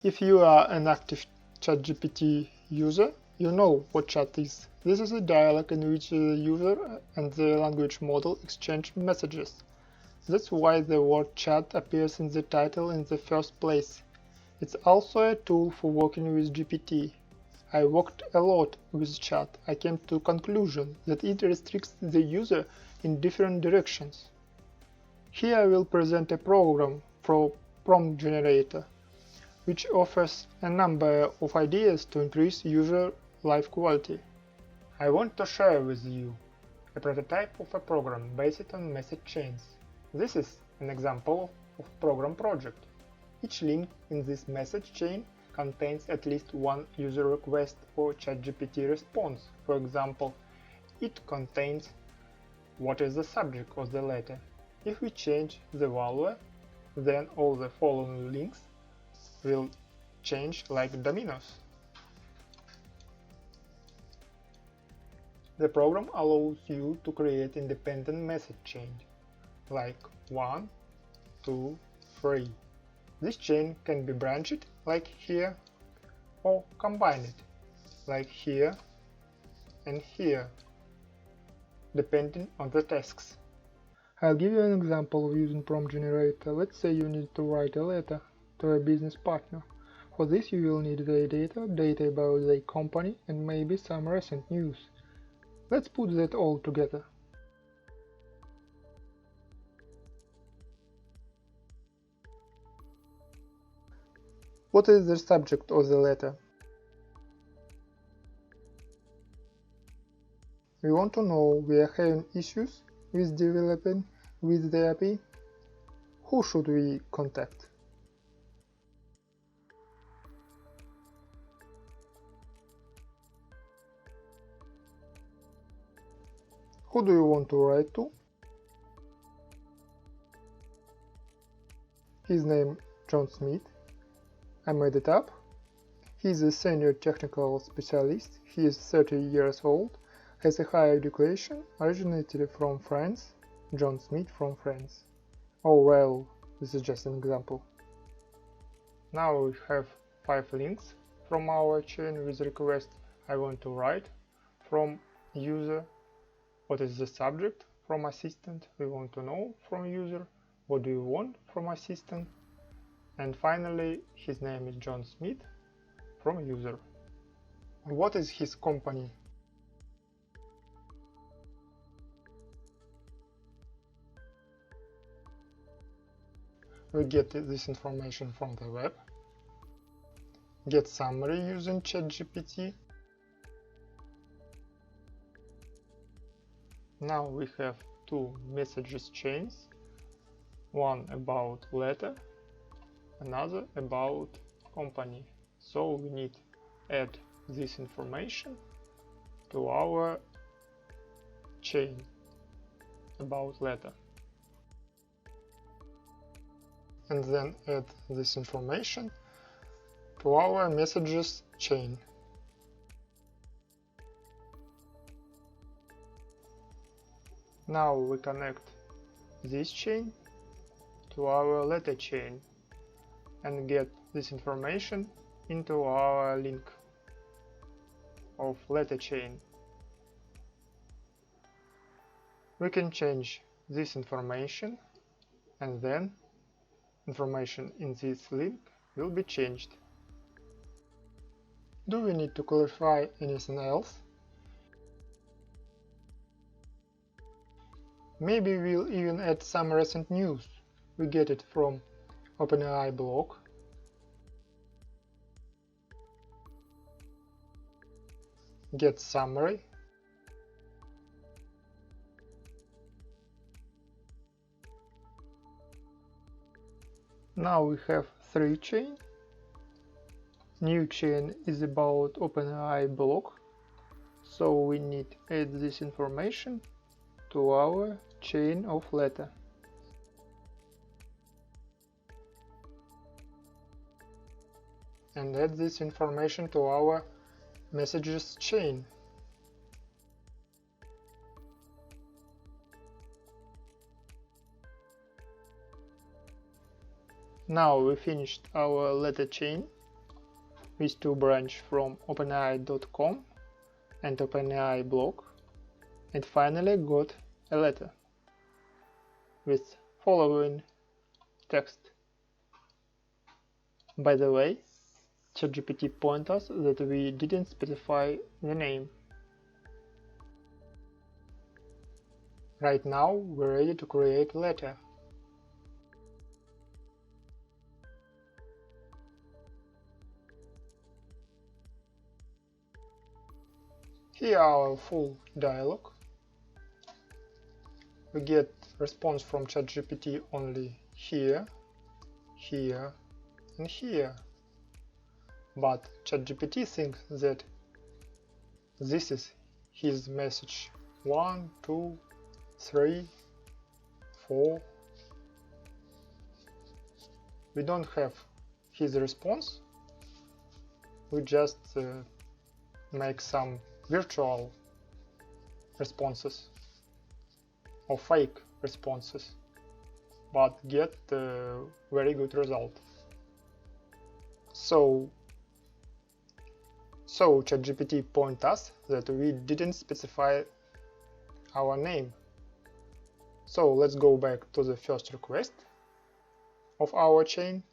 If you are an active ChatGPT user, you know what chat is. This is a dialogue in which the user and the language model exchange messages. That's why the word chat appears in the title in the first place. It's also a tool for working with GPT. I worked a lot with chat. I came to the conclusion that it restricts the user in different directions. Here I will present a program for prompt generator, which offers a number of ideas to increase user life quality. I want to share with you a prototype of a program based on message chains. This is an example of program project. Each link in this message chain contains at least one user request or ChatGPT response. For example, it contains what is the subject of the letter. If we change the value, then all the following links will change like dominoes. The program allows you to create independent message chain, like 1, 2, 3. This chain can be branched, like here, or combined, like here and here, depending on the tasks. I'll give you an example of using prompt generator. Let's say you need to write a letter to a business partner. For this you will need their data about their company, and maybe some recent news. Let's put that all together. What is the subject of the letter? We want to know we are having issues with developing with the API. Who should we contact? Who do you want to write to? His name John Smith. I made it up. He is a senior technical specialist. He is 30 years old, has a higher education, originated from France. John Smith from France. Oh well, this is just an example. Now we have 5 links from our chain with request I want to write, from user, what is the subject, from assistant, we want to know from user, what do you want from assistant, and finally his name is John Smith from user. What is his company? We get this information from the web, get summary using ChatGPT. Now we have 2 messages chains, one about letter, another about company. So we need to add this information to our chain about letter, and then add this information to our messages chain. Now we connect this chain to our letter chain and get this information into our link of letter chain. We can change this information, and then information in this link will be changed. Do we need to clarify anything else? Maybe we'll even add some recent news. We get it from OpenAI blog. Get summary. Now we have 3 chains. New chain is about OpenAI blog, so we need to add this information to our chain of letter. And add this information to our messages chain. Now we finished our letter chain. with two branch from openai.com and OpenAI blog, and finally got a letter with following text. By the way, ChatGPT pointed us that we didn't specify the name. Right now we're ready to create a letter. Here our full dialog. We get response from ChatGPT only here, here, and here. But ChatGPT thinks that this is his message 1, 2, 3, 4. We don't have his response. We just make some virtual responses or fake responses, but get a very good result. So ChatGPT points us that we didn't specify our name. So let's go back to the first request of our chain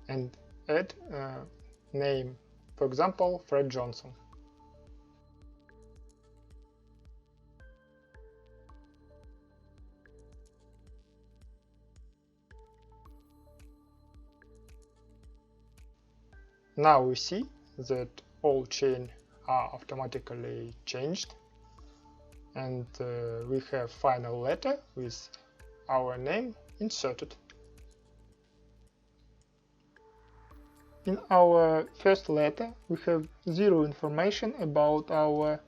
and add name, for example, Fred Johnson. Now we see that all chains are automatically changed, and we have final letter with our name inserted. In our first letter we have zero information about our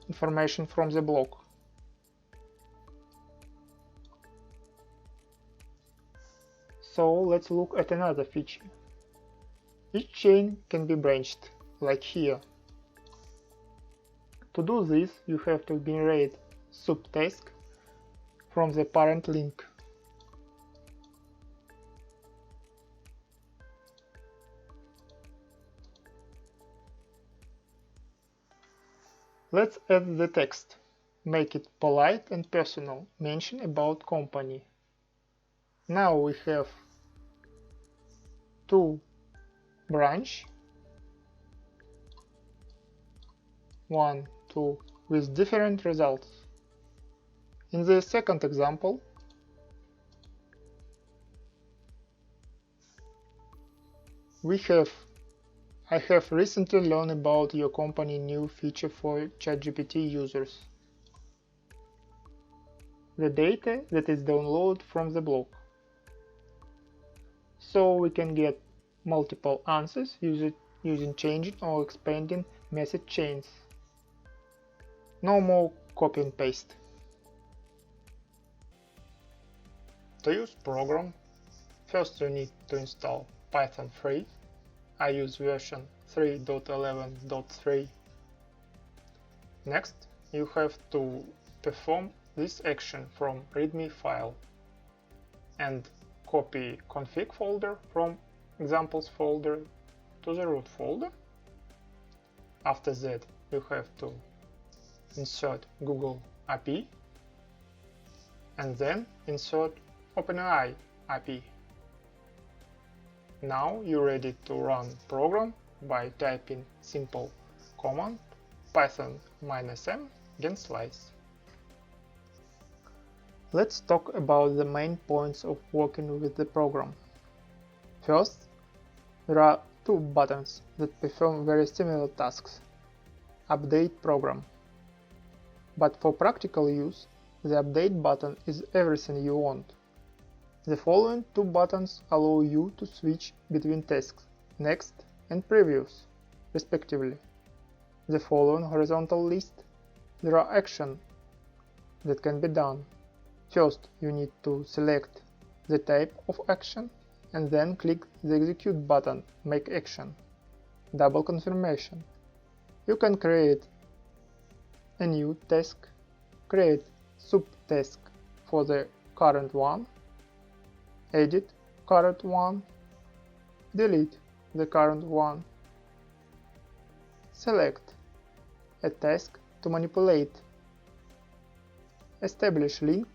information from the blog. So let's look at another feature. Each chain can be branched, like here. To do this, you have to generate subtask from the parent link. Let's add the text. Make it polite and personal. Mention about company. Now we have two branch, 1, 2, with different results. In the second example, I have recently learned about your company new feature for ChatGPT users. The data that is downloaded from the blog. So we can get multiple answers using changing or expanding message chains. No more copy and paste. To use program, first you need to install Python 3. I use version 3.11.3. Next, you have to perform this action from README file and copy config folder from examples folder to the root folder. After that, you have to insert Google API and then insert OpenAI API. Now you're ready to run program by typing simple command python -m /slice. Let's talk about the main points of working with the program. First, there are two buttons that perform very similar tasks. Update program. But for practical use, the update button is everything you want. The following two buttons allow you to switch between tasks, next and previous, respectively. The following horizontal list, there are actions that can be done. First, you need to select the type of action and then click the execute button, make action. Double confirmation. You can create a new task, create subtask for the current one, edit current one, delete the current one, select a task to manipulate, establish link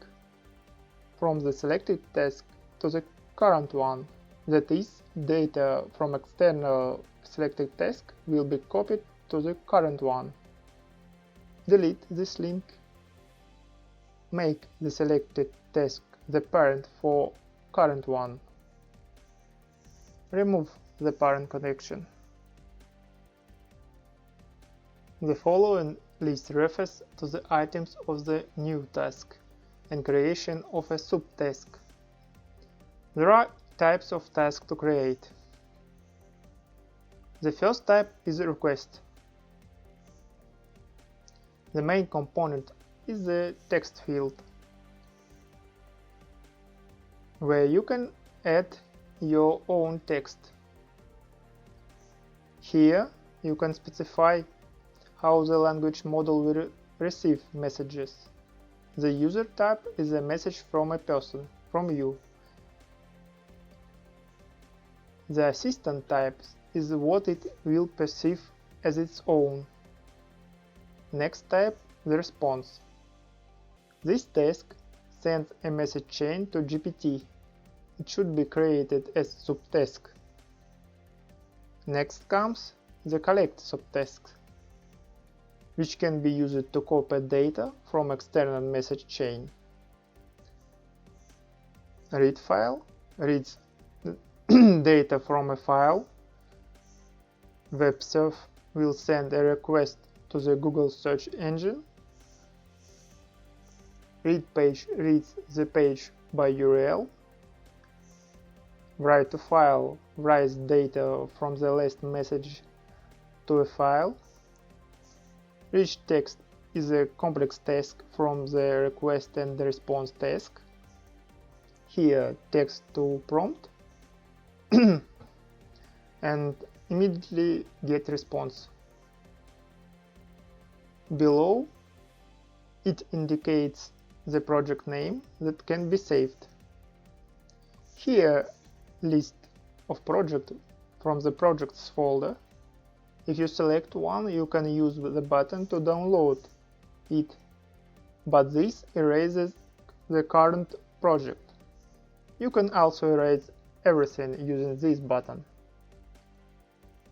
from the selected task to the current one, that is, data from external selected task will be copied to the current one. Delete this link. Make the selected task the parent for current one. Remove the parent connection. The following list refers to the items of the new task and creation of a subtask. There are types of tasks to create. The first type is a request. The main component is the text field, where you can add your own text. Here you can specify how the language model will receive messages. The user type is a message from a person, from you. The assistant type is what it will perceive as its own. Next type, the response. This task sends a message chain to GPT. It should be created as subtask. Next comes the collect subtask, which can be used to copy data from external message chain. Read file reads data from a file. WebServe will send a request to the Google search engine. Read page reads the page by URL. Write to file writes data from the last message to a file. Rich text is a complex task from the request and the response task. Here, text to prompt and immediately get response. Below, it indicates the project name that can be saved. Here, list of projects from the projects folder. If you select one, you can use the button to download it, but this erases the current project. You can also erase everything using this button.